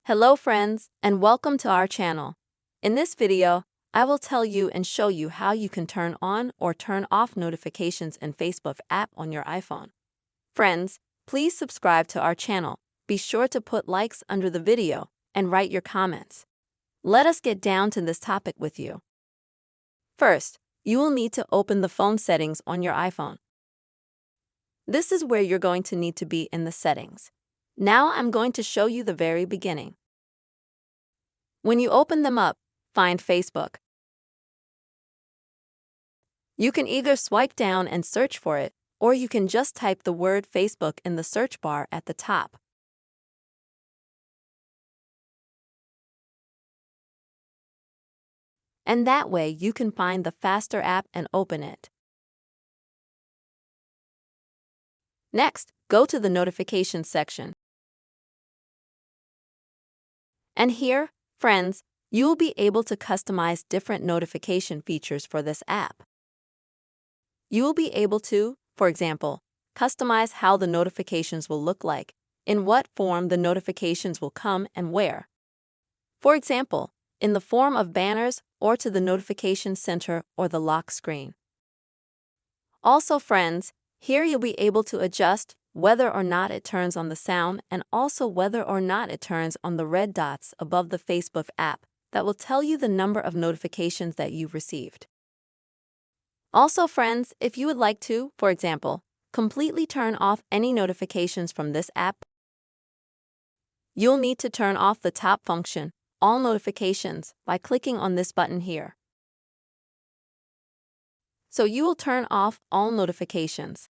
Hello friends, and welcome to our channel. In this video, I will tell you and show you how you can turn on or turn off notifications in Facebook app on your iPhone. Friends, please subscribe to our channel. Be sure to put likes under the video and write your comments. Let us get down to this topic with you. First, you will need to open the phone settings on your iPhone. This is where you're going to need to be in the settings. Now I'm going to show you the very beginning. When you open them up, find Facebook. You can either swipe down and search for it, or you can just type the word Facebook in the search bar at the top. And that way you can find the faster app and open it. Next, go to the notifications section. And here, friends, you will be able to customize different notification features for this app. You will be able to, for example, customize how the notifications will look like, in what form the notifications will come and where. For example, in the form of banners or to the notification center or the lock screen. Also, friends, here you'll be able to adjust whether or not it turns on the sound and also whether or not it turns on the red dots above the Facebook app that will tell you the number of notifications that you've received. Also, friends, if you would like to, for example, completely turn off any notifications from this app, you'll need to turn off the top function, All Notifications, by clicking on this button here. So you will turn off all notifications.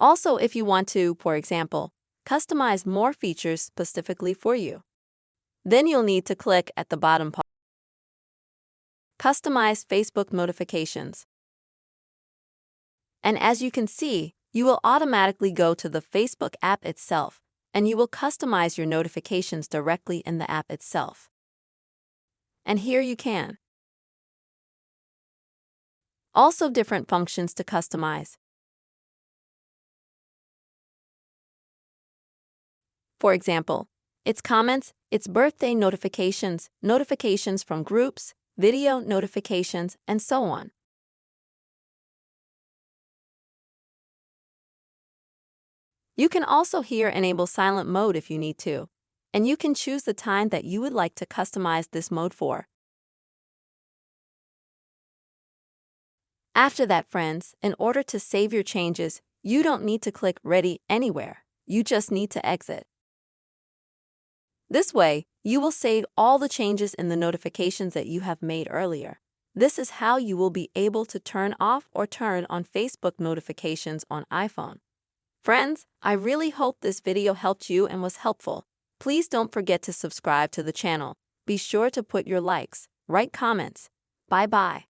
Also, if you want to, for example, customize more features specifically for you, then you'll need to click at the bottom part. Customize Facebook notifications. And as you can see, you will automatically go to the Facebook app itself, and you will customize your notifications directly in the app itself. And here you can. Also, different functions to customize. For example, its comments, its birthday notifications, notifications from groups, video notifications, and so on. You can also here enable silent mode if you need to, and you can choose the time that you would like to customize this mode for. After that, friends, in order to save your changes, you don't need to click Ready anywhere. You just need to exit. This way, you will save all the changes in the notifications that you have made earlier. This is how you will be able to turn off or turn on Facebook notifications on iPhone. Friends, I really hope this video helped you and was helpful. Please don't forget to subscribe to the channel. Be sure to put your likes, write comments. Bye-bye.